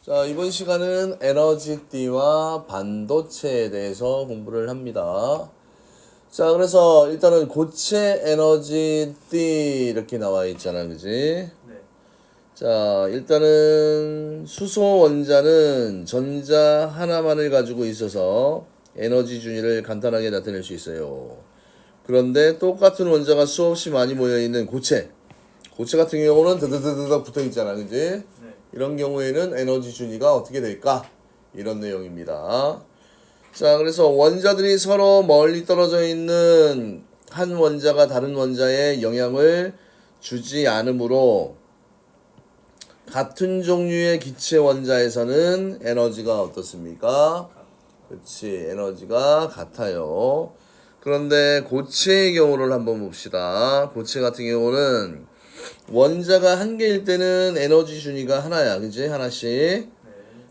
자, 이번 시간은 에너지띠와 반도체에 대해서 공부를 합니다. 자, 그래서 일단은 고체 에너지띠 이렇게 나와 있잖아, 그지? 네. 자, 일단은 수소 원자는 전자 하나만을 가지고 있어서 에너지 준위를 간단하게 나타낼 수 있어요. 그런데 똑같은 원자가 수없이 많이 모여있는 고체 같은 경우는 드드드드덕 붙어 있잖아, 그지? 네. 이런 경우에는 에너지 준위가 어떻게 될까? 이런 내용입니다. 자, 그래서 원자들이 서로 멀리 떨어져 있는 한 원자가 다른 원자에 영향을 주지 않으므로 같은 종류의 기체 원자에서는 에너지가 어떻습니까? 그렇지, 에너지가 같아요. 그런데 고체의 경우를 한번 봅시다. 고체 같은 경우는 원자가 한 개일 때는 에너지 준위가 하나야, 그지? 하나씩. 네.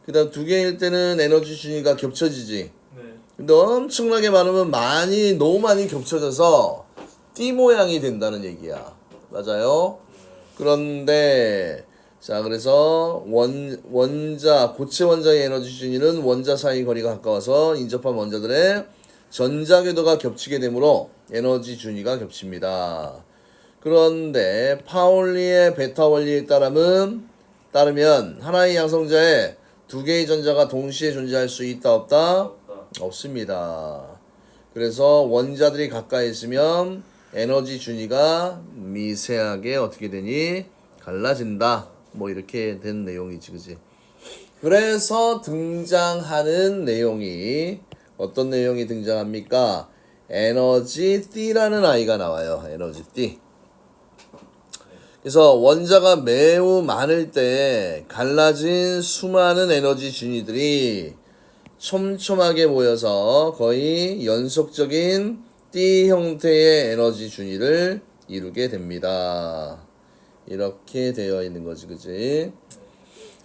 그 다음 두 개일 때는 에너지 준위가 겹쳐지지. 네. 근데 엄청나게 많으면 너무 많이 겹쳐져서 띠 모양이 된다는 얘기야. 맞아요? 그런데, 자, 그래서 고체 원자의 에너지 준위는 원자 사이 거리가 가까워서 인접한 원자들의 전자 궤도가 겹치게 되므로 에너지 준위가 겹칩니다. 그런데 파울리의 베타 원리에 따르면 하나의 양성자에 두 개의 전자가 동시에 존재할 수 있다 없다? 없습니다. 그래서 원자들이 가까이 있으면 에너지 준위가 미세하게 어떻게 되니? 갈라진다. 뭐 이렇게 된 내용이지, 그지? 그래서 등장하는 내용이 어떤 내용이 등장합니까? 에너지띠라는 아이가 나와요. 에너지띠. 그래서 원자가 매우 많을 때 갈라진 수많은 에너지 준위들이 촘촘하게 모여서 거의 연속적인 띠 형태의 에너지 준위를 이루게 됩니다. 이렇게 되어 있는 거지, 그지?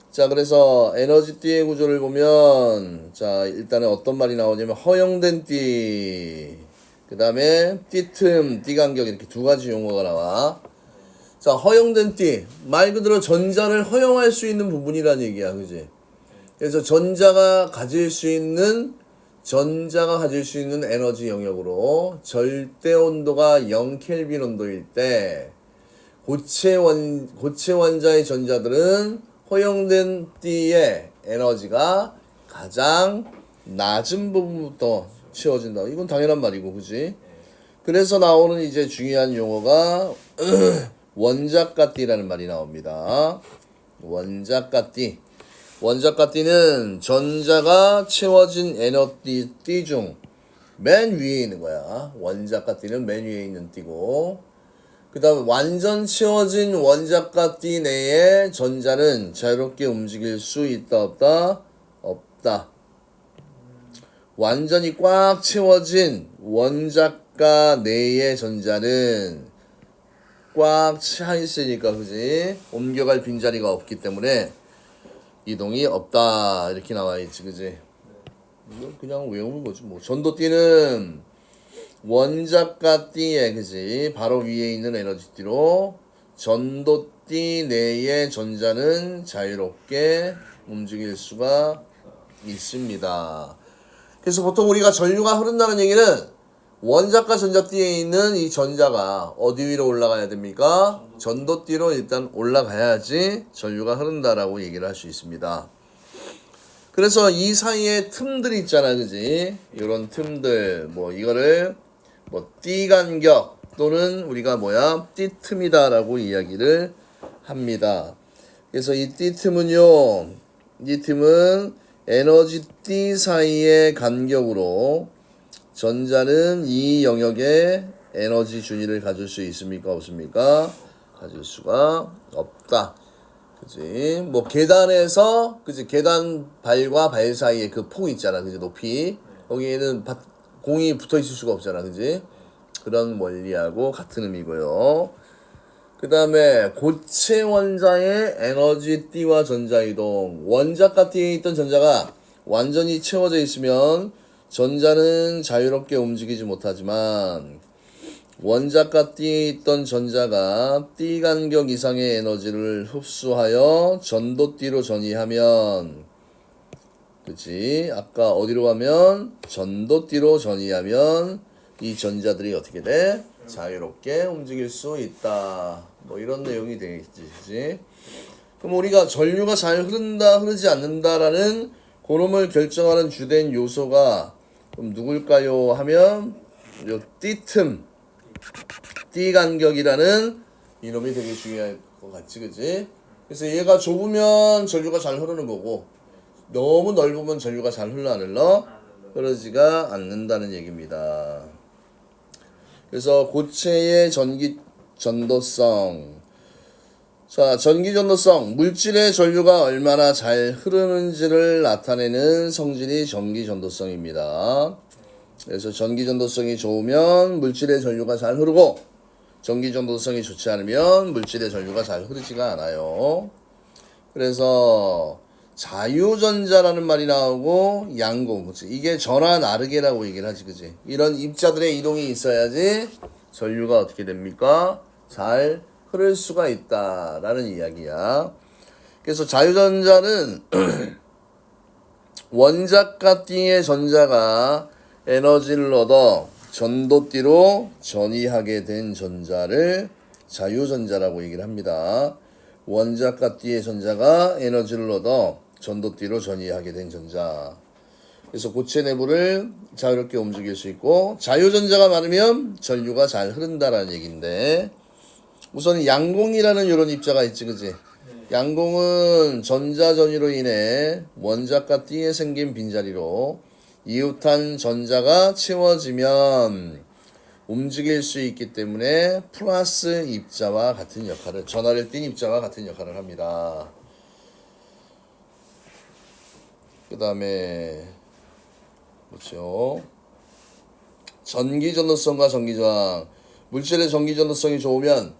자, 그래서 에너지 띠의 구조를 보면, 자, 일단은 어떤 말이 나오냐면, 허용된 띠, 그 다음에 띠틈, 띠간격, 이렇게 두 가지 용어가 나와. 자, 허용된 띠. 말 그대로 전자를 허용할 수 있는 부분이란 얘기야, 그지? 그래서 전자가 가질 수 있는 에너지 영역으로 절대 온도가 0켈빈 온도일 때, 고체 원자의 전자들은 허용된 띠의 에너지가 가장 낮은 부분부터 채워진다. 이건 당연한 말이고, 그지? 그래서 나오는 이제 중요한 용어가 원자가띠라는 말이 나옵니다. 원자가띠는 전자가 채워진 에너지 띠 중 맨 위에 있는 거야. 원자가띠는 맨 위에 있는 띠고, 그 다음 완전 채워진 원자가띠 내에 전자는 자유롭게 움직일 수 있다 없다? 없다. 완전히 꽉 채워진 원자가 내의 전자는 꽉 차 있으니까, 그지? 옮겨갈 빈자리가 없기 때문에 이동이 없다. 이렇게 나와 있지, 그지? 이건 그냥 외우는 거지, 뭐. 전도띠는 원자가띠에, 그지? 바로 위에 있는 에너지띠로 전도띠 내의 전자는 자유롭게 움직일 수가 있습니다. 그래서 보통 우리가 전류가 흐른다는 얘기는 원자과 전자띠에 있는 이 전자가 어디 위로 올라가야 됩니까? 전도띠로 일단 올라가야지 전류가 흐른다라고 얘기를 할 수 있습니다. 그래서 이 사이에 틈들이 있잖아, 그지? 이런 틈들, 뭐 이거를 뭐 띠간격 또는 우리가 띠틈이다라고 이야기를 합니다. 그래서 이 띠틈은 에너지 띠 사이의 간격으로 전자는 이 영역에 에너지 준위를 가질 수 있습니까? 없습니까? 가질 수가 없다. 그지? 뭐 계단에서, 그지? 계단 발과 발 사이에 그 폭 있잖아, 그지? 높이. 거기에는 공이 붙어 있을 수가 없잖아, 그지? 그런 원리하고 같은 의미고요. 그 다음에 고체 원자의 에너지 띠와 전자 이동. 원자가 띠에 있던 전자가 완전히 채워져 있으면 전자는 자유롭게 움직이지 못하지만 원자가 D에 있던 전자가 D 간격 이상의 에너지를 흡수하여 전도 D로 전이하면, 그치? 아까 어디로 가면? 전도 D로 전이하면 이 전자들이 어떻게 돼? 자유롭게 움직일 수 있다. 뭐 이런 내용이 되겠지, 그치? 그럼 우리가 전류가 잘 흐른다, 흐르지 않는다라는 그놈을 결정하는 주된 요소가 그럼 누굴까요? 하면 요 D틈, D 간격이라는 이놈이 되게 중요할 것 같지, 그치? 그래서 얘가 좁으면 전류가 잘 흐르는 거고 너무 넓으면 전류가 잘 흘러 안 흘러? 흐르지가 않는다는 얘기입니다. 그래서 고체의 전기 전도성. 자, 전기 전도성. 물질의 전류가 얼마나 잘 흐르는지를 나타내는 성질이 전기 전도성입니다. 그래서 전기 전도성이 좋으면 물질의 전류가 잘 흐르고 전기 전도성이 좋지 않으면 물질의 전류가 잘 흐르지가 않아요. 그래서 자유전자라는 말이 나오고 양공, 그치? 이게 전화 나르게라고 얘기를 하지, 그치? 이런 입자들의 이동이 있어야지 전류가 어떻게 됩니까? 잘 흐를 수가 있다라는 이야기야. 그래서 자유전자는 원자가 D의 전자가 에너지를 얻어 전도띠로 전이하게 된 전자를 자유전자라고 얘기를 합니다. 원자가 D의 전자가 에너지를 얻어 전도띠로 전이하게 된 전자. 그래서 고체 내부를 자유롭게 움직일 수 있고 자유전자가 많으면 전류가 잘 흐른다라는 얘기인데 우선 양공이라는 이런 입자가 있지, 그지? 양공은 전자전이로 인해 원자가 D에 생긴 빈자리로 이웃한 전자가 채워지면 움직일 수 있기 때문에 플러스 입자와 같은 역할을, 전하를 띤 입자와 같은 역할을 합니다. 그 다음에 그렇죠. 전기 전도성과 전기 저항. 물질의 전기 전도성이 좋으면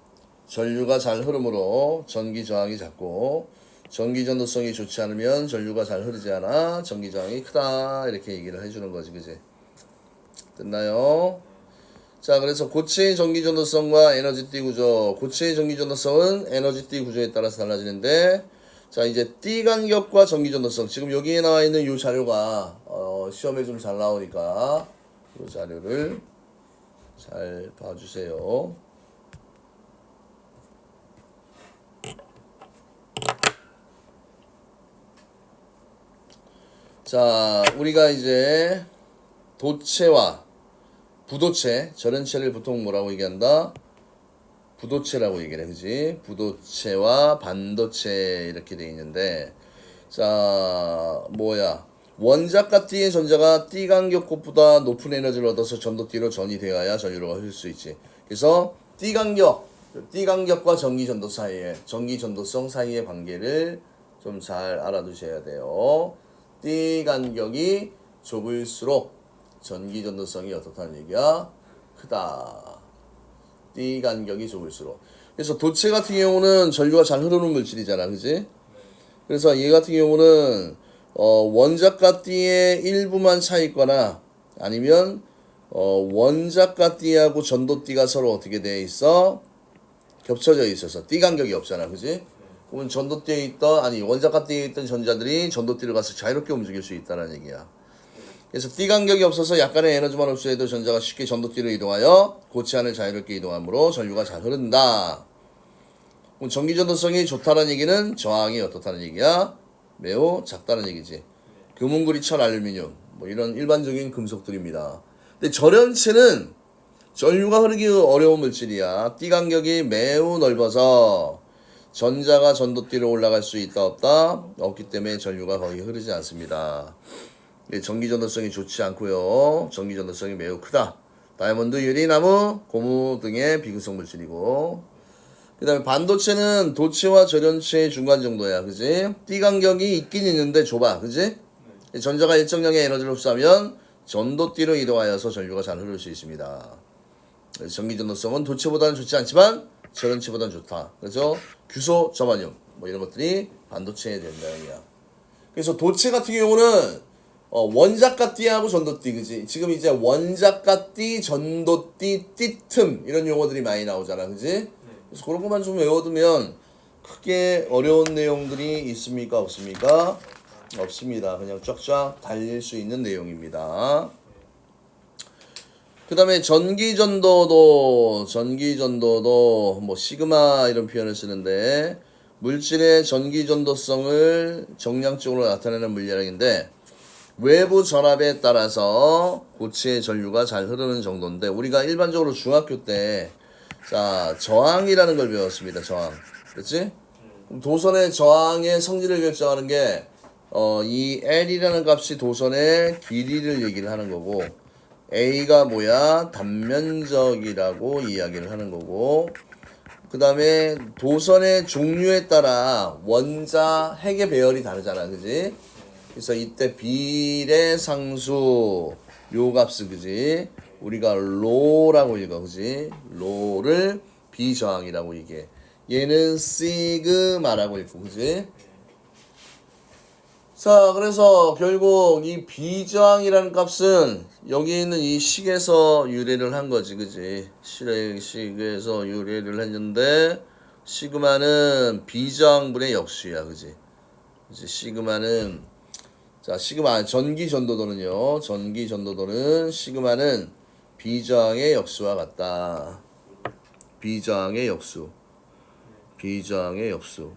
전류가 잘 흐르므로 전기 저항이 작고, 전기 전도성이 좋지 않으면 전류가 잘 흐르지 않아 전기 저항이 크다, 이렇게 얘기를 해주는 거지, 그지? 됐나요? 자, 그래서 고체의 전기 전도성과 에너지띠 구조. 고체의 전기 전도성은 에너지띠 구조에 따라서 달라지는데, 자, 이제 띠 간격과 전기 전도성. 지금 여기에 나와 있는 이 자료가 시험에 좀 잘 나오니까 이 자료를 잘 봐주세요. 자, 우리가 이제 도체와 부도체, 저런체를 보통 뭐라고 얘기한다? 부도체라고 얘기를 해, 그지? 부도체와 반도체 이렇게 돼 있는데, 자, 원자가 D의 전자가 D 간격 곱보다 높은 에너지를 얻어서 전도 D로 전이 되어야 전류가 흐를 수 있지. 그래서 D 간격과 전기 전도 사이에, 전기 전도성 사이의 관계를 좀 잘 알아두셔야 돼요. D 간격이 좁을수록 전기 전도성이 어떻다는 얘기야? 크다. D 간격이 좁을수록. 그래서 도체 같은 경우는 전류가 잘 흐르는 물질이잖아, 그지? 그래서 얘 같은 경우는 원자가 D의 일부만 차 있거나 아니면 원자가 D하고 전도 D가 서로 어떻게 돼 있어? 겹쳐져 있어서 D 간격이 없잖아, 그지? 그러면 전도 D에 있던, 아니 원자가 D에 있던 전자들이 전도 D를 가서 자유롭게 움직일 수 있다는 얘기야. 그래서 D 간격이 없어서 약간의 에너지만 흡수해도 전자가 쉽게 전도 D로 이동하여 고체 안을 자유롭게 이동하므로 전류가 잘 흐른다. 그럼 전기 전도성이 좋다는 얘기는 저항이 어떻다는 얘기야? 매우 작다는 얘기지. 금은구리, 철, 알루미늄 뭐 이런 일반적인 금속들입니다. 근데 절연체는 전류가 흐르기 어려운 물질이야. D 간격이 매우 넓어서 전자가 전도띠로 올라갈 수 있다 없다? 없기 때문에 전류가 거의 흐르지 않습니다. 전기 전도성이 좋지 않고요. 전기 전도성이 매우 크다. 다이아몬드, 유리, 나무, 고무 등의 비금속 물질이고, 그 다음에 반도체는 도체와 절연체의 중간 정도야, 그지? D 간격이 있긴 있는데 좁아, 그지? 전자가 일정량의 에너지를 흡수하면 전도띠로 이동하여서 전류가 잘 흐를 수 있습니다. 전기 전도성은 도체보다는 좋지 않지만 절연체보다는 좋다. 그래서 규소, 저마늄 뭐 이런 것들이 반도체에 된다는 얘기야. 그래서 도체 같은 경우는 원자가 띠하고 전도띠, 그지? 지금 이제 원자가 띠, 전도띠, 띠틈 이런 용어들이 많이 나오잖아, 그지? 그래서 그런 것만 좀 외워두면 크게 어려운 내용들이 있습니까, 없습니까? 없습니다. 그냥 쫙쫙 달릴 수 있는 내용입니다. 그 다음에 전기전도도 뭐 시그마 이런 표현을 쓰는데 물질의 전기전도성을 정량적으로 나타내는 물리학인데 외부 전압에 따라서 고체의 전류가 잘 흐르는 정도인데 우리가 일반적으로 중학교 때 자 저항이라는 걸 배웠습니다. 저항, 그렇지? 도선의 저항의 성질을 결정하는 게 이 L이라는 값이 도선의 길이를 얘기를 하는 거고 A가 뭐야? 단면적이라고 이야기를 하는 거고 그 다음에 도선의 종류에 따라 원자 핵의 배열이 다르잖아, 그지? 그래서 이때 비례 상수 요 값을, 그지? 우리가 로라고 읽어, 그지? 로를 비저항이라고 얘기해. 얘는 시그마라고 읽고, 그지? 자, 그래서 결국 이 비저항이라는 값은 여기 있는 이 식에서 유래를 한 거지, 그지? 식에서 유래를 했는데 시그마는 비저항분의 역수야, 그지? 그지? 시그마는 자, 시그마 전기 전도도는요. 전기 전도도는 시그마는 비저항의 역수와 같다. 비저항의 역수. 비저항의 역수.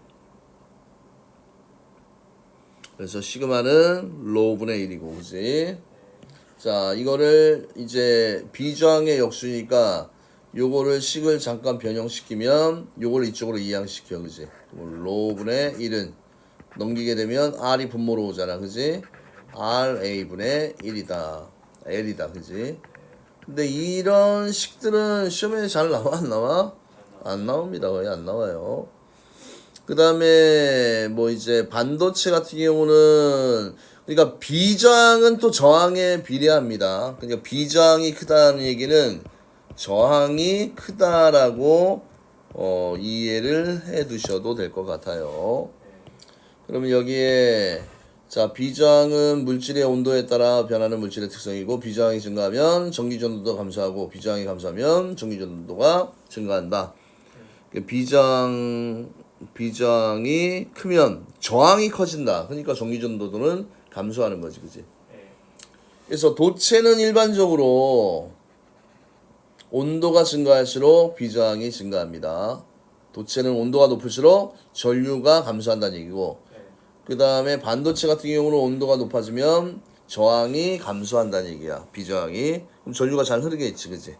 그래서 시그마는 로분의 1이고, 그지? 자, 이거를 이제 비저항의 역수니까 요거를 식을 잠깐 변형시키면 요걸 이쪽으로 이항시켜, 그지? 로분의 1은 넘기게 되면 R이 분모로 오잖아, 그지? RA분의 1이다. L이다, 그지? 근데 이런 식들은 시험에 잘 나와, 안 나와? 안 나옵니다. 거의 안 나와요. 그 다음에 뭐 이제 반도체 같은 경우는 그러니까 비저항은 또 저항에 비례합니다. 그러니까 비저항이 크다는 얘기는 저항이 크다라고 이해를 해 두셔도 될 것 같아요. 그러면 여기에 자 비저항은 물질의 온도에 따라 변하는 물질의 특성이고 비저항이 증가하면 전기전도도 감소하고 비저항이 감소하면 전기전도가 증가한다. 비저항이 크면 저항이 커진다. 그러니까 전기전도도는 감소하는 거지, 그지? 그래서 도체는 일반적으로 온도가 증가할수록 비저항이 증가합니다. 도체는 온도가 높을수록 전류가 감소한다는 얘기고 그 다음에 반도체 같은 경우는 온도가 높아지면 저항이 감소한다는 얘기야. 비저항이. 그럼 전류가 잘 흐르겠지, 그지?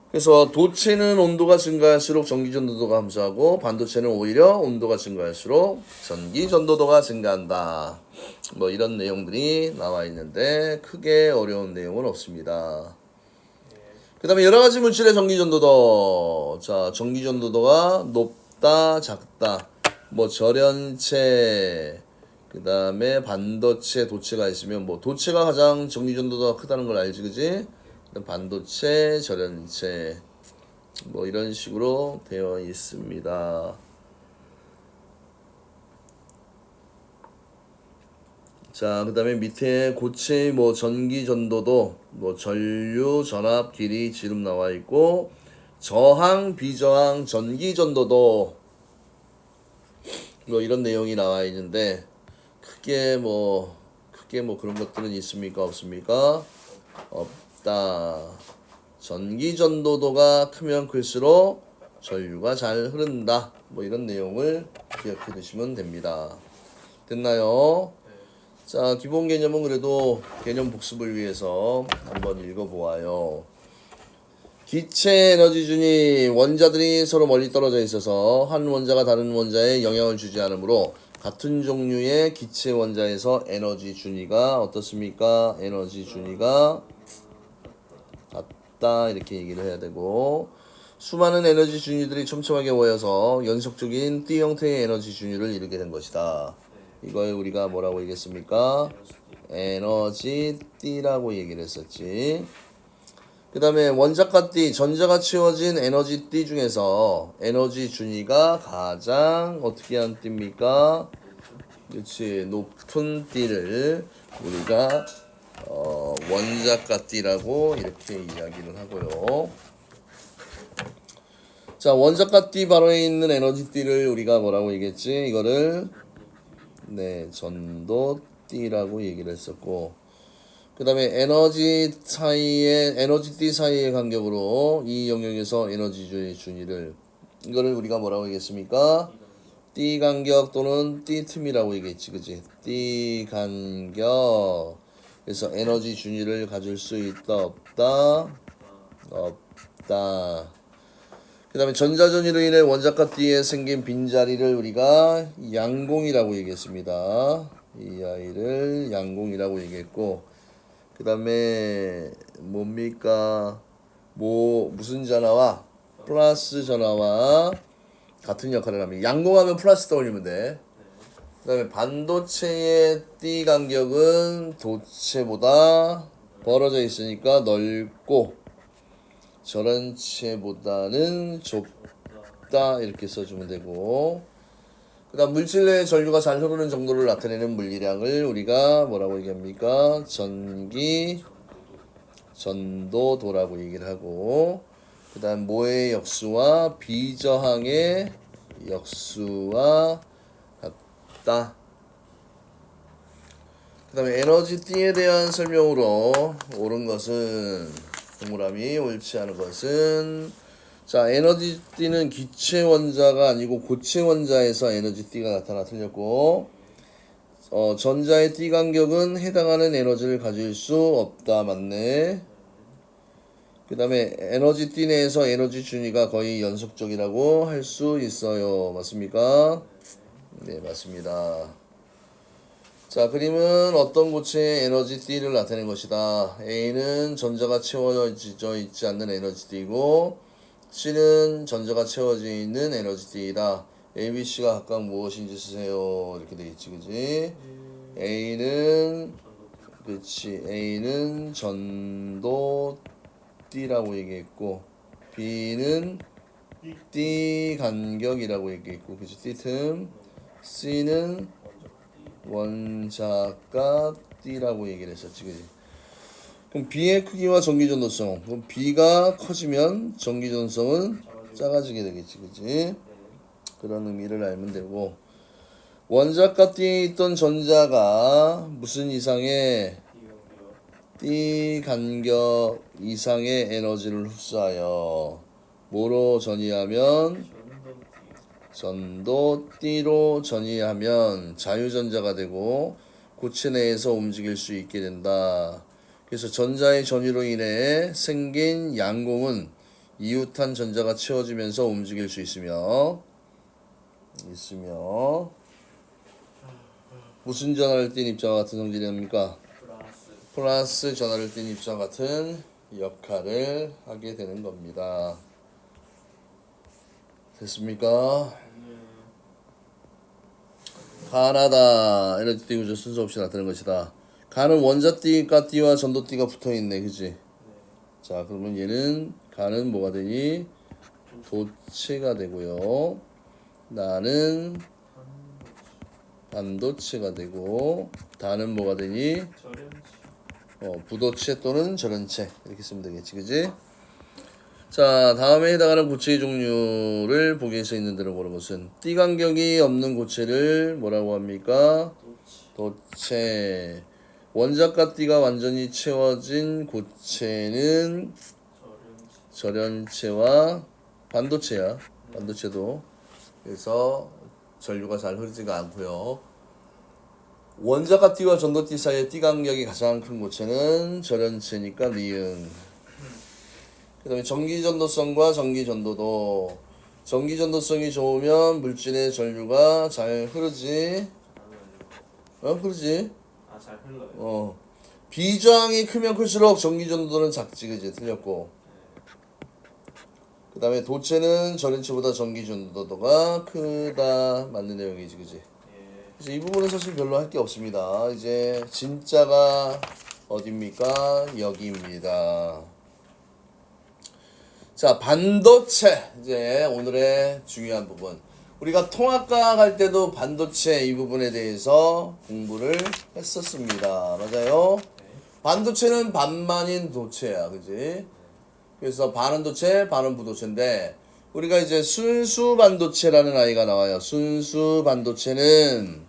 그래서 도체는 온도가 증가할수록 전기전도도가 감소하고 반도체는 오히려 온도가 증가할수록 전기전도도가 증가한다. 뭐 이런 내용들이 나와 있는데 크게 어려운 내용은 없습니다. 그 다음에 여러가지 물질의 전기전도도. 자, 전기전도도가 높다, 작다. 뭐 절연체, 그 다음에 반도체, 도체가 있으면 뭐 도체가 가장 전기전도도가 크다는 걸 알지, 그지? 반도체, 절연체 뭐 이런 식으로 되어 있습니다. 자, 그 다음에 밑에 고체 뭐 전기 전도도 뭐 전류, 전압, 길이, 지름 나와 있고 저항, 비저항, 전기 전도도 뭐 이런 내용이 나와 있는데 크게 뭐 그런 것들은 있습니까, 없습니까? 없다. 전기 전도도가 크면 클수록 전류가 잘 흐른다. 뭐 이런 내용을 기억해 두시면 됩니다. 됐나요? 자, 기본 개념은 그래도 개념 복습을 위해서 한번 읽어보아요. 기체 에너지준이 원자들이 서로 멀리 떨어져 있어서 한 원자가 다른 원자에 영향을 주지 않으므로 같은 종류의 기체 원자에서 에너지 준위가 어떻습니까? 에너지 준위가 같다 이렇게 얘기를 해야 되고 수많은 에너지 준위들이 촘촘하게 모여서 연속적인 띠 형태의 에너지 준위를 이루게 된 것이다. 이걸 우리가 뭐라고 얘기했습니까? 에너지 띠라고 얘기를 했었지. 그 다음에 원자가 띠, 전자가 채워진 에너지 띠 중에서 에너지 준위가 가장 어떻게 한 띠입니까? 그렇지. 높은 띠를 우리가 원자가 띠라고 이렇게 이야기를 하고요. 자, 원자가 띠 바로에 있는 에너지 띠를 우리가 뭐라고 얘기했지? 이거를 네, 전도 띠라고 얘기를 했었고, 그 다음에 에너지 띠 사이의 간격으로 이 영역에서 에너지 준위를 이거를 우리가 뭐라고 얘기했습니까? 띠 간격 또는 띠 틈이라고 얘기했지, 그지? 띠 간격. 그래서 에너지 준위를 가질 수 있다, 없다? 없다. 그 다음에 전자전위로 인해 원자가 띠에 생긴 빈자리를 우리가 양공이라고 얘기했습니다. 이 아이를 양공이라고 얘기했고, 그 다음에 뭡니까? 무슨 전화와 플러스 전화와 같은 역할을 합니다. 양공하면 플러스 떠올리면 돼. 그 다음에 반도체의 띠 간격은 도체보다 벌어져 있으니까 넓고 전원체보다는 좁다 이렇게 써주면 되고, 그 다음 물질 내 전류가 잘 흐르는 정도를 나타내는 물리량을 우리가 뭐라고 얘기합니까? 전기 전도도라고 얘기를 하고, 그 다음 모의 역수와 비저항의 역수와 같다. 그 다음에 에너지 띠에 대한 설명으로 옳은 것은 동그라미 옳지 않은 것은, 자, 에너지 띠는 기체 원자가 아니고 고체 원자에서 에너지 띠가 나타나 틀렸고, 전자의 띠 간격은 해당하는 에너지를 가질 수 없다. 맞네. 그 다음에 에너지 띠 내에서 에너지 준위가 거의 연속적이라고 할 수 있어요. 맞습니까? 네, 맞습니다. 자, 그림은 어떤 고체의 에너지 띠를 나타낸 것이다. A는 전자가 채워져 있지 않는 에너지 띠고, C는 전자가 채워져 있는 에너지 띠이다. A, B, C가 각각 무엇인지 쓰세요. 이렇게 되겠지, 그지? A는 전도 띠라고 얘기했고, B는 띠 간격이라고 얘기했고, 그치? 띠 틈. C는 원자가 띠라고 얘기를 했었지, 그지? 그럼 B의 크기와 전기전도성. 그럼 B가 커지면 전기전도성은 작아지게 되겠지, 그지? 그런 의미를 알면 되고, 원자가 띠에 있던 전자가 무슨 이상의 띠 간격 이상의 에너지를 흡수하여 뭐로 전이하면 전도띠로 전이하면 자유전자가 되고 고체 내에서 움직일 수 있게 된다. 그래서 전자의 전위로 인해 생긴 양공은 이웃한 전자가 채워지면서 움직일 수 있으며 무슨 전하를 띤 입자와 같은 성질이 합니까? 플러스 전하를 띤 입자와 같은 역할을 하게 되는 겁니다. 됐습니까? 가나다 에너지띠 구조 순서 없이 나타나는 것이다. 가는 원자띠가 띠와 전도띠가 붙어있네, 그치? 자, 그러면 얘는 가는 뭐가 되니? 도체가 되고요. 나는 반도체가 되고, 다는 뭐가 되니? 부도체 또는 절연체 이렇게 쓰면 되겠지, 그지? 자, 다음에 해당하는 고체의 종류를 보기에 써 있는 대로 보는 것은 띠 간격이 없는 고체를 뭐라고 합니까? 도체. 원자가 띠가 완전히 채워진 고체는 절연체와 반도체야. 반도체도. 그래서 전류가 잘 흐르지가 않고요. 원자가 띠와 전도띠 사이의 띠 간격이 가장 큰 고체는 절연체니까 니은. 그 다음에 전기전도성과 전기전도도. 전기전도성이 좋으면 물질의 전류가 잘 흐르지. 흐르지? 잘 흘러요. 비저항이 크면 클수록 전기전도도는 작지, 그지? 틀렸고. 그 다음에 도체는 절연체보다 전기전도도가 크다. 맞는 내용이지, 그지? 그래서 이 부분은 사실 별로 할 게 없습니다. 이제 진짜가 어딥니까? 여기입니다. 자, 반도체. 이제 오늘의 중요한 부분. 우리가 통합과학 할 때도 반도체 이 부분에 대해서 공부를 했었습니다. 맞아요? 반도체는 반만인 도체야, 그지? 그래서 반은 도체, 반은 부도체인데, 우리가 이제 순수 반도체라는 아이가 나와요. 순수 반도체는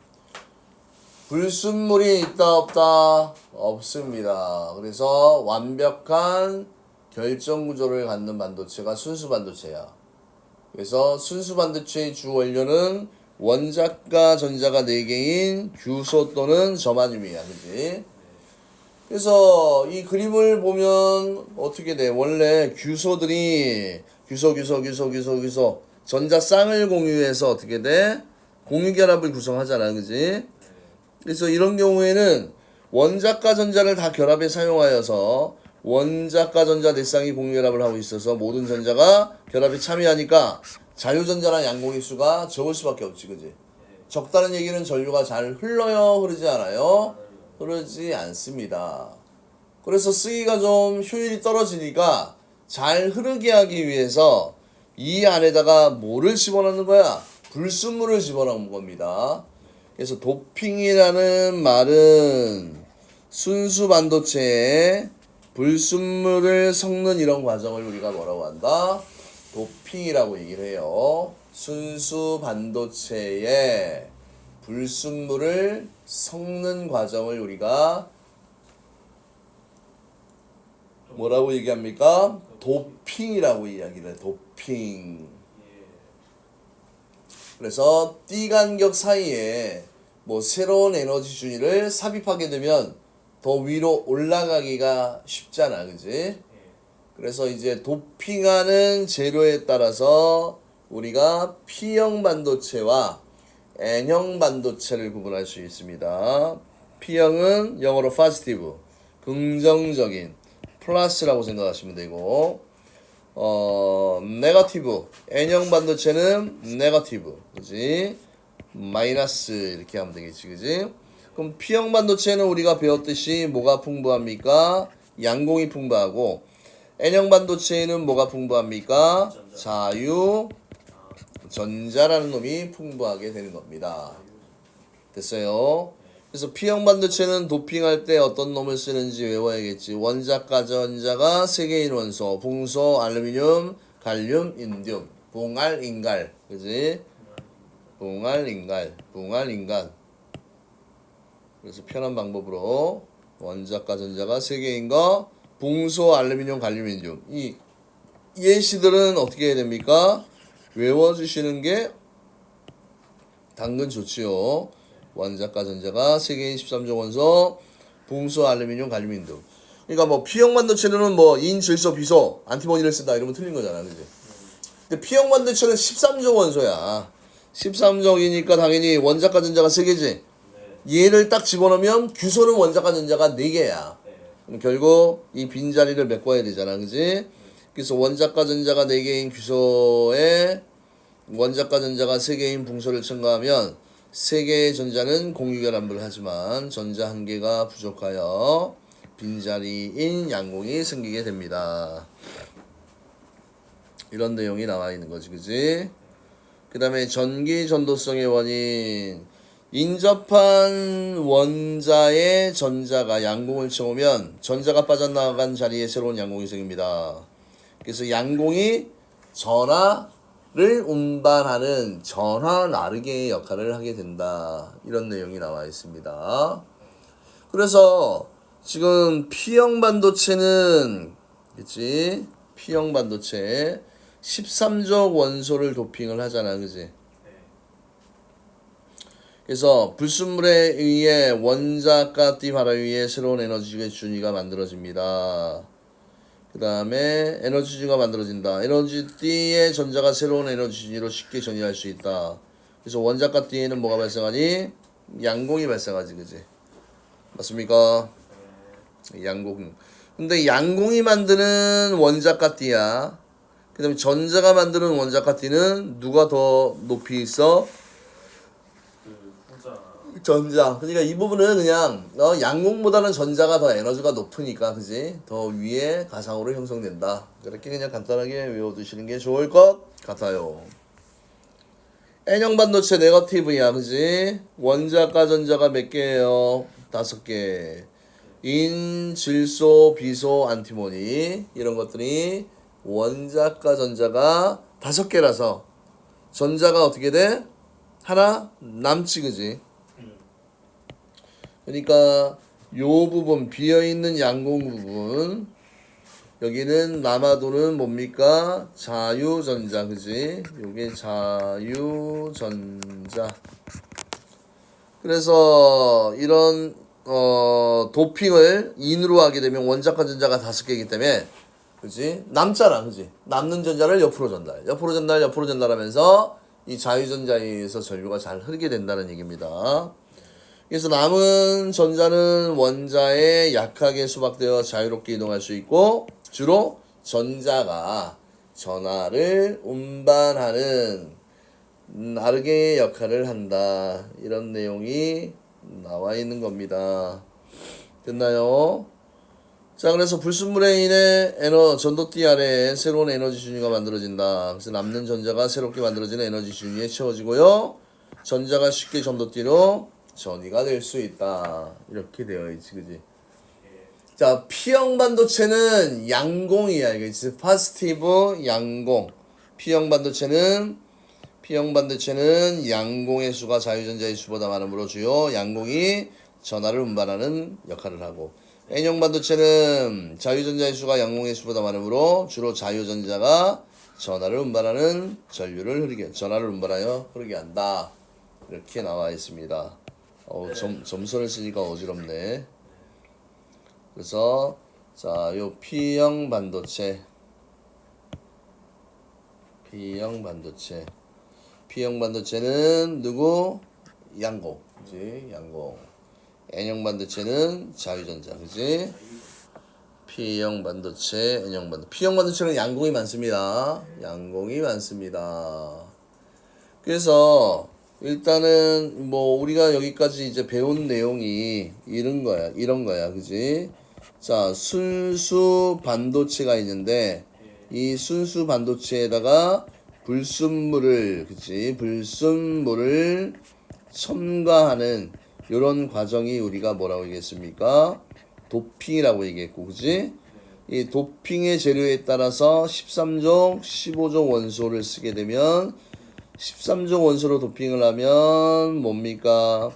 불순물이 있다 없다? 없습니다. 그래서 완벽한 결정 구조를 갖는 반도체가 순수 반도체야. 그래서 순수 반도체의 주 원료는 원자과 전자가 4개인 규소 또는 저마늄이야. 그지? 그래서 이 그림을 보면 어떻게 돼? 원래 규소들이 규소 전자 쌍을 공유해서 어떻게 돼? 공유결합을 구성하잖아. 그지? 그래서 이런 경우에는 원자과 전자를 다 결합해 사용하여서 원자과 전자 4쌍이 공유결합을 하고 있어서 모든 전자가 결합에 참여하니까 자유전자랑 양공일수가 적을 수밖에 없지. 그지? 적다는 얘기는 전류가 잘 흘러요? 흐르지 않아요? 흐르지 않습니다. 그래서 쓰기가 좀 효율이 떨어지니까 잘 흐르게 하기 위해서 이 안에다가 뭐를 집어넣는 거야? 불순물을 집어넣은 겁니다. 그래서 도핑이라는 말은 순수 반도체에 불순물을 섞는 이런 과정을 우리가 뭐라고 한다? 도핑이라고 얘기를 해요. 순수 반도체에 불순물을 섞는 과정을 우리가 뭐라고 얘기합니까? 도핑이라고 이야기를 해. 도핑. 그래서 띠 간격 사이에 뭐 새로운 에너지 준위를 삽입하게 되면 더 위로 올라가기가 쉽잖아. 그지? 그래서 이제 도핑하는 재료에 따라서 우리가 P형 반도체와 N형 반도체를 구분할 수 있습니다. P형은 영어로 positive, 긍정적인, 플러스라고 생각하시면 되고, 네거티브, N형 반도체는 네거티브, 그지? 마이너스 이렇게 하면 되겠지, 그지? 그럼 P형 반도체는 우리가 배웠듯이 뭐가 풍부합니까? 양공이 풍부하고, N형 반도체에는 뭐가 풍부합니까? 자유 전자라는 놈이 풍부하게 되는 겁니다. 됐어요? 그래서 P형 반도체는 도핑할 때 어떤 놈을 쓰는지 외워야겠지. 원자과 전자가 3개인 원소, 붕소, 알루미늄, 갈륨, 인듐, 붕알, 인갈, 그지? 붕알, 인간. 그래서 편한 방법으로 원자과 전자가 3개인 거, 붕소, 알루미늄, 갈륨, 인듐. 이 예시들은 어떻게 해야 됩니까? 외워주시는 게 당근 좋지요. 원자과 전자가 3개인 13종 원소, 붕소, 알루미늄, 갈륨, 인듐. 그러니까 뭐 P형 반도체는 뭐 인, 질소, 비소, 안티모니를 쓴다 이러면 틀린 거잖아, 그지? 근데 P형 반도체는 13종 원소야. 13종이니까 당연히 원자과 전자가 3개지. 얘를 딱 집어넣으면 규소는 원자과 전자가 4개야. 그럼 결국 이 빈자리를 메꿔야 되잖아, 그지? 그래서 원자과 전자가 4개인 규소에 원자과 전자가 3개인 붕소를 첨가하면 3개의 전자는 공유결합을 하지만 전자 1개가 부족하여 빈자리인 양공이 생기게 됩니다. 이런 내용이 나와 있는 거지, 그지? 그 다음에 전기 전도성의 원인. 인접한 원자의 전자가 양공을 채우면 전자가 빠져나간 자리에 새로운 양공이 생깁니다. 그래서 양공이 전하를 운반하는 전하 나르게의 역할을 하게 된다. 이런 내용이 나와 있습니다. 그래서 지금 P형 반도체는 그치? P형 반도체 13족 원소를 도핑을 하잖아. 그지? 그래서 불순물에 의해 원자과 띠 바람 위에 새로운 에너지 준위가 만들어집니다. 그 다음에 에너지 준위가 만들어진다. 에너지 띠의 전자가 새로운 에너지 준위로 쉽게 전이할 수 있다. 그래서 원자과 띠에는 뭐가 발생하니? 양공이 발생하지, 그지? 맞습니까? 양공. 근데 양공이 만드는 원자과 띠야. 그 다음에 전자가 만드는 원자과 띠는 누가 더 높이 있어? 전자. 그러니까 이 부분은 그냥 양공보다는 전자가 더 에너지가 높으니까, 그지? 더 위에 가상으로 형성된다. 그렇게 그냥 간단하게 외워두시는 게 좋을 것 같아요. N형 반도체 네거티브야, 그지? 원자과 전자가 몇 개예요? 5개. 인, 질소, 비소, 안티모니 이런 것들이 원자과 전자가 5개라서 전자가 어떻게 돼? 하나 남지, 그지? 그러니까 요 부분 비어있는 양공 부분 여기는 남아도는 뭡니까? 자유전자, 그지? 요게 자유전자. 그래서 이런 도핑을 인으로 하게 되면 원자과 전자가 5개이기 때문에 그지? 남잖아, 그지? 남는 전자를 옆으로 전달, 옆으로 전달, 옆으로 전달하면서 이 자유전자에 의해서 전류가 잘 흐르게 된다는 얘기입니다. 그래서 남은 전자는 원자에 약하게 수박되어 자유롭게 이동할 수 있고 주로 전자가 전하를 운반하는 나르게의 역할을 한다. 이런 내용이 나와 있는 겁니다. 됐나요? 자, 그래서 불순물에 인해 전도띠 아래에 새로운 에너지 준위가 만들어진다. 그래서 남는 전자가 새롭게 만들어지는 에너지 준위에 채워지고요. 전자가 쉽게 전도띠로 전이가 될 수 있다. 이렇게 되어 있지, 그지? 자, P형 반도체는 양공이야. 이게 파스티브 양공. P형 반도체는 양공의 수가 자유전자의 수보다 많으므로 주요 양공이 전하를 운반하는 역할을 하고, N형 반도체는 자유전자의 수가 양공의 수보다 많으므로 주로 자유전자가 전하를 운반하는 전하를 운반하여 흐르게 한다. 이렇게 나와 있습니다. 점선을 쓰니까 어지럽네. 그래서 자, 요 P형 반도체는 누구? 양공, 그지? 양공. N형 반도체는 자유전자, 그지? P형 반도체, N형 반도체. P형 반도체는 양공이 많습니다. 그래서 일단은 뭐 우리가 여기까지 이제 배운 내용이 이런 거야, 그지? 자, 순수 반도체가 있는데 이 순수 반도체에다가 불순물을 첨가하는 이런 과정이 우리가 뭐라고 얘기했습니까? 도핑이라고 얘기했고, 그지? 이 도핑의 재료에 따라서 13종, 15종 원소를 쓰게 되면 13종 원소로 도핑을 하면 뭡니까?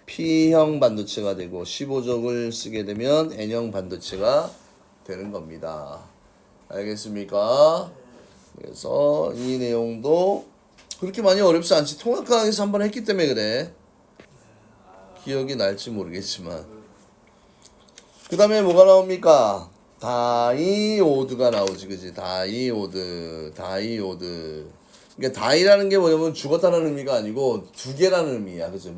P형 반도체가 되고 15종을 쓰게 되면 N형 반도체가 되는 겁니다. 알겠습니까? 그래서 이 내용도 그렇게 많이 어렵지 않지. 통합과학에서 한번 했기 때문에 그래. 기억이 날지 모르겠지만. 그 다음에 뭐가 나옵니까? 다이오드가 나오지, 그지? 다이오드. 그러니까 다이라는 게 뭐냐면 죽었다는 의미가 아니고 두 개라는 의미야, 그지?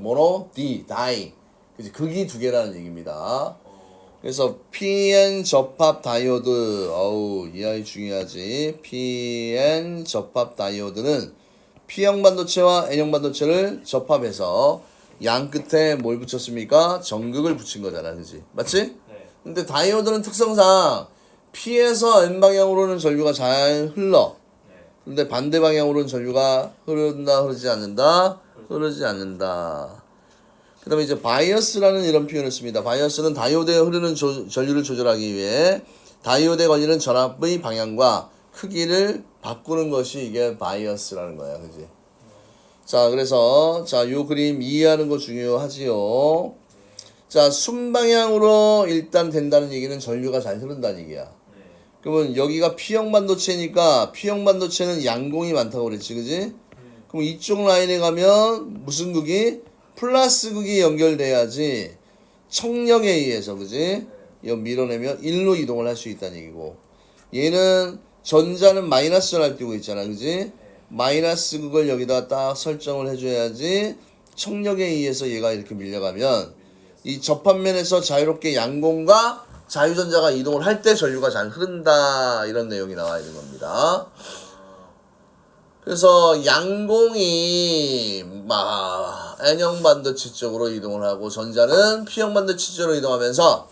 다이. 그지? 극이 두 개라는 얘기입니다. 그래서 PN 접합 다이오드, 이 아이 중요하지. PN 접합 다이오드는 P형 반도체와 N형 반도체를 접합해서 양 끝에 뭘 붙였습니까? 전극을 붙인 거잖아, 그지? 맞지? 네. 근데 다이오드는 특성상 P에서 N 방향으로는 전류가 잘 흘러. 근데 반대 방향으로는 전류가 흐르지 않는다. 그 다음에 이제 바이어스라는 이런 표현을 씁니다. 바이어스는 다이오드에 흐르는 전류를 조절하기 위해 다이오드에 걸리는 전압의 방향과 크기를 바꾸는 것이 이게 바이어스라는 거야, 그지? 자, 그래서 요 그림 이해하는 거 중요하지요. 자, 순방향으로 일단 된다는 얘기는 전류가 잘 흐른다는 얘기야. 그러면 여기가 P형 반도체니까 P형 반도체는 양공이 많다고 그랬지, 그지? 그럼 이쪽 라인에 가면 무슨 극이? 플러스 극이 연결돼야지 청력에 의해서, 그지? 이거 밀어내면 1로 이동을 할 수 있다는 얘기고, 얘는 전자는 마이너스 전하를 띄고 있잖아, 그지? 마이너스 극을 여기다 딱 설정을 해줘야지 청력에 의해서 얘가 이렇게 밀려가면 이 접합면에서 자유롭게 양공과 자유전자가 이동을 할 때 전류가 잘 흐른다, 이런 내용이 나와 있는 겁니다. 그래서 양공이 N형 반도체 쪽으로 이동을 하고 전자는 P형 반도체 쪽으로 이동하면서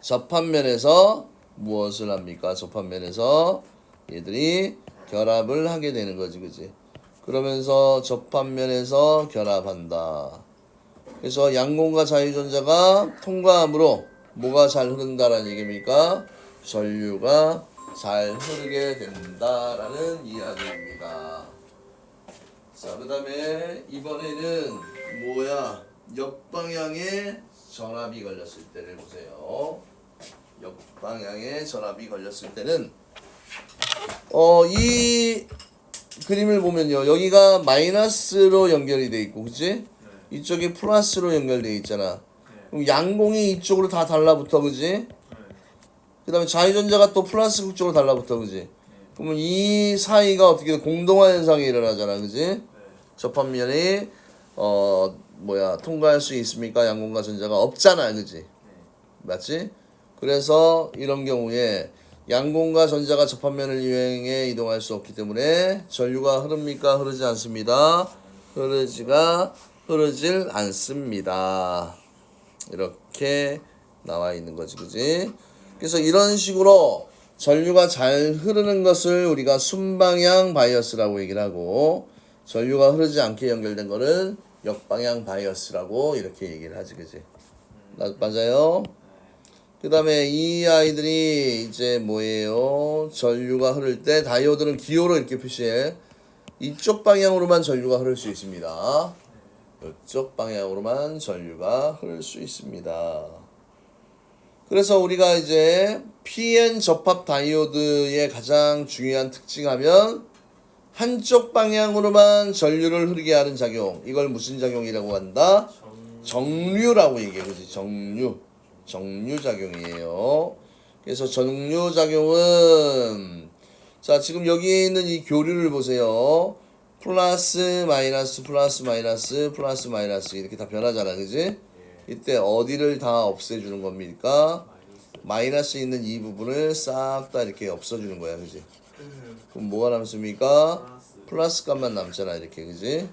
접합면에서 무엇을 합니까? 접합면에서 얘들이 결합을 하게 되는 거지, 그지? 그러면서 접합면에서 결합한다. 그래서 양공과 자유전자가 통과함으로 뭐가 잘 흐른다라는 얘기입니까? 전류가 잘 흐르게 된다라는 이야기입니다. 자, 그 다음에 이번에는 뭐야? 역방향에 전압이 걸렸을 때를 보세요. 역방향에 전압이 걸렸을 때는 이 그림을 보면요, 여기가 마이너스로 연결이 돼 있고, 그치? 이쪽이 플러스로 연결돼 있잖아. 그럼 양공이 이쪽으로 다 달라붙어, 그지? 그 다음에 자유전자가 또 플러스 극쪽으로 달라붙어, 그지? 그러면 이 사이가 어떻게 공동화 현상이 일어나잖아, 그지? 접합면이 통과할 수 있습니까? 양공과 전자가 없잖아, 그지? 맞지? 그래서 이런 경우에 양공과 전자가 접합면을 이용해 이동할 수 없기 때문에 전류가 흐릅니까? 흐르지 않습니다. 흐르질 않습니다. 이렇게 나와 있는 거지, 그지? 그래서 이런 식으로 전류가 잘 흐르는 것을 우리가 순방향 바이어스라고 얘기를 하고, 전류가 흐르지 않게 연결된 거는 역방향 바이어스라고 이렇게 얘기를 하지, 그지? 맞아요? 그 다음에 이 아이들이 이제 뭐예요? 전류가 흐를 때 다이오드는 기호로 이렇게 표시해. 이쪽 방향으로만 전류가 흐를 수 있습니다. 이쪽 방향으로만 전류가 흐를 수 있습니다. 그래서 우리가 이제 PN 접합 다이오드의 가장 중요한 특징하면 한쪽 방향으로만 전류를 흐르게 하는 작용. 이걸 무슨 작용이라고 한다? 정류라고 얘기해. 그렇지? 정류작용이에요. 그래서 정류작용은, 자, 지금 여기 있는 이 교류를 보세요. 플러스 마이너스 이렇게 다 변하잖아, 그지? 이때 어디를 다 없애주는 겁니까? 마이너스 있는 이 부분을 싹 다 이렇게 없어주는 거야, 그지? 그럼 뭐가 남습니까? 플러스 값만 남잖아, 이렇게, 그지?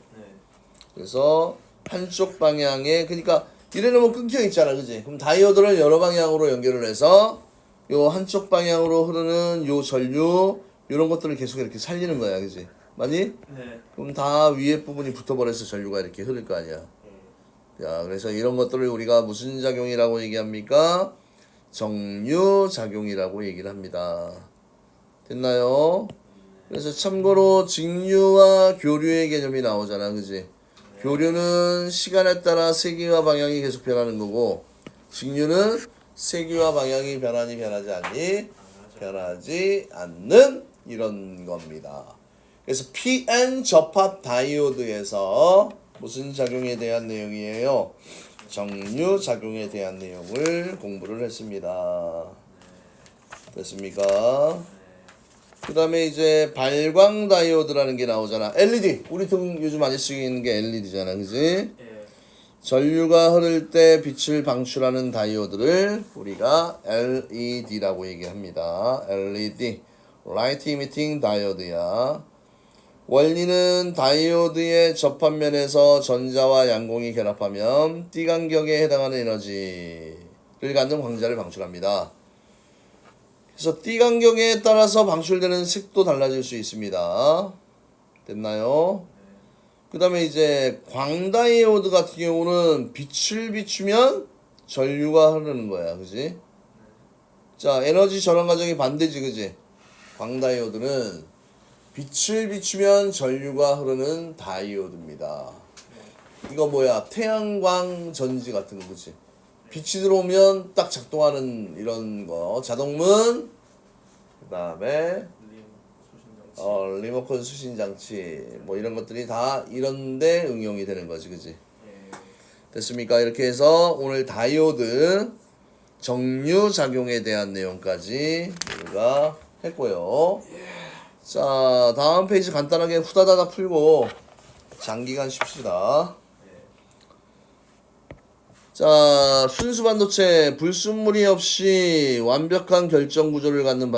그래서 한쪽 방향에, 그러니까 이래놓으면 끊겨 있잖아, 그지? 그럼 다이오드를 여러 방향으로 연결을 해서 요 한쪽 방향으로 흐르는 요 전류 요런 것들을 계속 이렇게 살리는 거야, 그지? 맞니? 네. 그럼 다 위에 부분이 붙어버려서 전류가 이렇게 흐를 거 아니야. 자, 그래서 이런 것들을 우리가 무슨 작용이라고 얘기합니까? 정류작용이라고 얘기를 합니다. 됐나요? 그래서 참고로 직류와 교류의 개념이 나오잖아, 그지? 교류는 시간에 따라 세기와 방향이 계속 변하는 거고, 직류는 세기와 방향이 변하니 변하지 않니? 변하지 않는 이런 겁니다. 그래서 PN 접합 다이오드에서 무슨 작용에 대한 내용이에요? 정류작용에 대한 내용을 공부를 했습니다. 됐습니까? 그 다음에 이제 발광 다이오드라는 게 나오잖아. LED. 우리 등 요즘 많이 쓰이는 게 LED잖아. 그지? 전류가 흐를 때 빛을 방출하는 다이오드를 우리가 LED라고 얘기합니다. LED. Light Emitting Diode야. 원리는 다이오드의 접합면에서 전자와 양공이 결합하면 D간격에 해당하는 에너지를 갖는 광자를 방출합니다. 그래서 D간격에 따라서 방출되는 색도 달라질 수 있습니다. 됐나요? 그 다음에 이제 광다이오드 같은 경우는 빛을 비추면 전류가 흐르는 거야. 그지? 자, 에너지 전환 과정이 반대지. 그지? 광다이오드는 빛을 비추면 전류가 흐르는 다이오드입니다. 이거 뭐야? 태양광 전지 같은 거, 그치? 빛이 들어오면 딱 작동하는 이런 거. 자동문, 그 다음에 리모컨 수신 장치, 뭐 이런 것들이 다 이런데 응용이 되는 거지, 그치? 됐습니까? 이렇게 해서 오늘 다이오드 정류 작용에 대한 내용까지 우리가 했고요. 자, 다음 페이지 간단하게 후다다다 풀고 장기간 쉽시다. 자, 순수 반도체, 불순물이 없이 완벽한 결정 구조를 갖는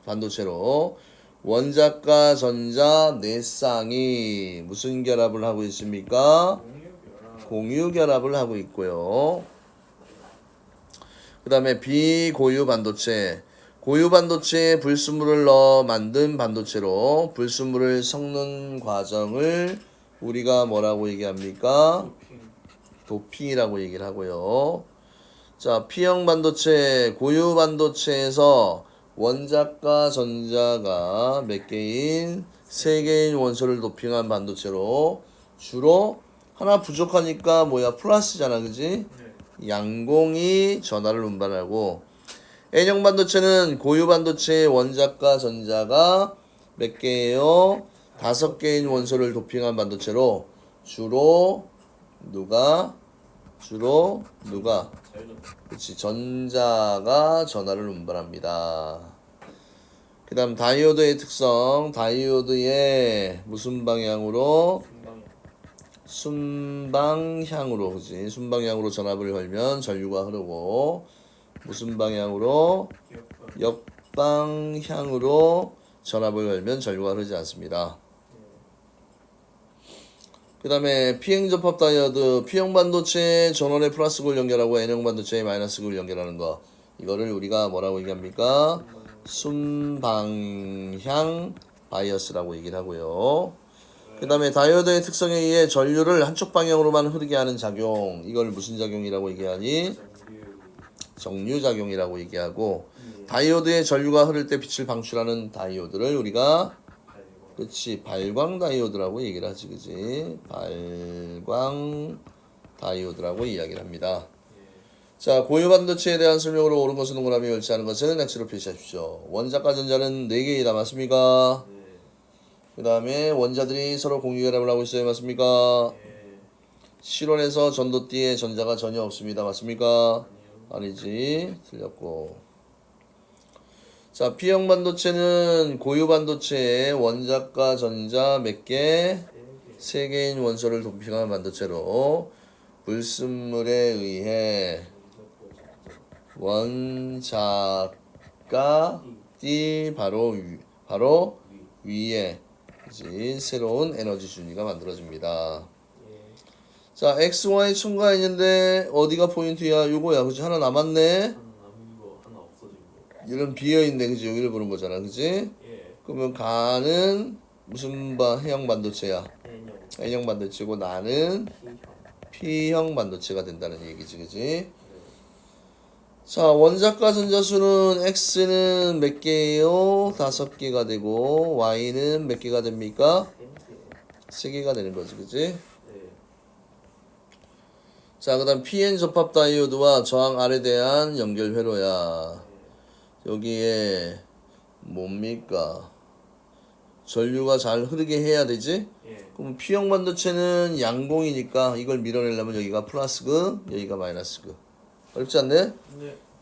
반도체로 원자과 전자 네 쌍이 무슨 결합을 하고 있습니까? 공유 결합을 하고 있고요. 그 다음에 비고유 반도체, 고유 반도체에 불순물을 넣어 만든 반도체로 불순물을 섞는 과정을 우리가 뭐라고 얘기합니까? 도핑이라고 얘기를 하고요. 자, P형 반도체, 고유 반도체에서 원자과 전자가 몇 개인? 3개인 원소를 도핑한 반도체로 주로 하나 부족하니까 뭐야? 플러스잖아, 그지? 양공이 전하를 운반하고 N형 반도체는 고유 반도체의 원자과 전자가 몇 개예요? 5개인 원소를 도핑한 반도체로 주로 누가? 그치, 전자가 전하를 운반합니다. 그 다음 다이오드의 특성, 다이오드의 무슨 방향으로? 순방향으로, 그치? 순방향으로 전압을 걸면 전류가 흐르고 무슨 방향으로? 역방향으로 전압을 걸면 전류가 흐르지 않습니다. 그 다음에 P형 접합 다이오드, P형 반도체의 전원의 플러스극을 연결하고 N형 반도체의 마이너스극을 연결하는 거, 이거를 우리가 뭐라고 얘기합니까? 순방향 바이어스라고 얘기를 하고요. 그 다음에 다이오드의 특성에 의해 전류를 한쪽 방향으로만 흐르게 하는 작용, 이걸 무슨 작용이라고 얘기하니? 정류작용이라고 얘기하고, 다이오드의 전류가 흐를 때 빛을 방출하는 다이오드를 우리가 그치, 발광 다이오드라고 얘기를 하지, 그치? 발광 다이오드라고 이야기를 합니다. 자, 고유 반도체에 대한 설명으로 옳은 것은 동그라미, 옳지 않은 것은 X로 표시하십시오. 원자과 전자는 4개이다, 맞습니까? 그 다음에 원자들이 서로 공유결합을 하고 있어요, 맞습니까? 실온에서 전도띠에 전자가 전혀 없습니다, 맞습니까? 아니지, 틀렸고. 자, P형 반도체는 고유 반도체에 원자과 전자 몇 개? 3개인 원소를 도핑한 반도체로 불순물에 의해 원자과 띠 바로 위에 그치? 새로운 에너지 준위가 만들어집니다. 자, X, Y 첨가가 있는데 어디가 포인트야? 요거야, 그치? 하나 남았네? 이런 비어있네, 그지? 여기를 보는 거잖아, 그지? 그러면 가는 무슨 해형 반도체야? N형 반도체고 나는 P형 반도체가 된다는 얘기지, 그지? 자, 원자과 전자수는 X는 몇 개예요? 5개가 되고 Y는 몇 개가 됩니까? 3개가 되는 거지, 그지? 자, 그 다음 PN 접합 다이오드와 저항 R에 대한 연결 회로야. 여기에 뭡니까? 전류가 잘 흐르게 해야 되지? 그럼 P형 반도체는 양공이니까 이걸 밀어내려면 여기가 플러스극, 여기가 마이너스극. 어렵지 않네?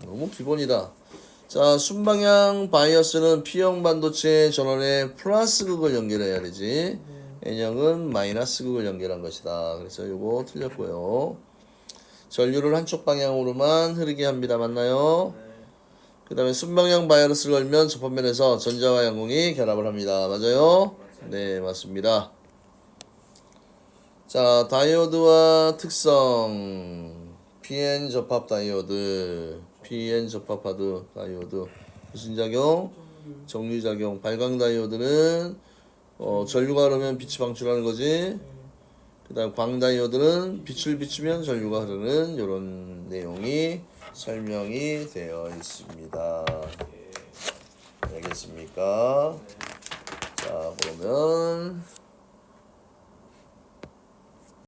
너무 기본이다. 자, 순방향 바이어스는 P형 반도체 전원에 플러스극을 연결해야 되지. N형은 마이너스극을 연결한 것이다. 그래서 요거 틀렸고요. 전류를 한쪽 방향으로만 흐르게 합니다. 맞나요? 그 다음에 순방향 바이어스를 걸면 접합면에서 전자와 양공이 결합을 합니다. 맞아요? 네, 맞습니다. 자, 다이오드와 특성. PN 접합 다이오드. PN 접합 다이오드. 무슨 작용? 정류작용. 발광 다이오드는 전류가 흐르면 빛이 방출하는 거지. 그 다음 광 다이오드는 빛을 비추면 전류가 흐르는 이런 내용이 설명이 되어 있습니다. 알겠습니까? 자, 그러면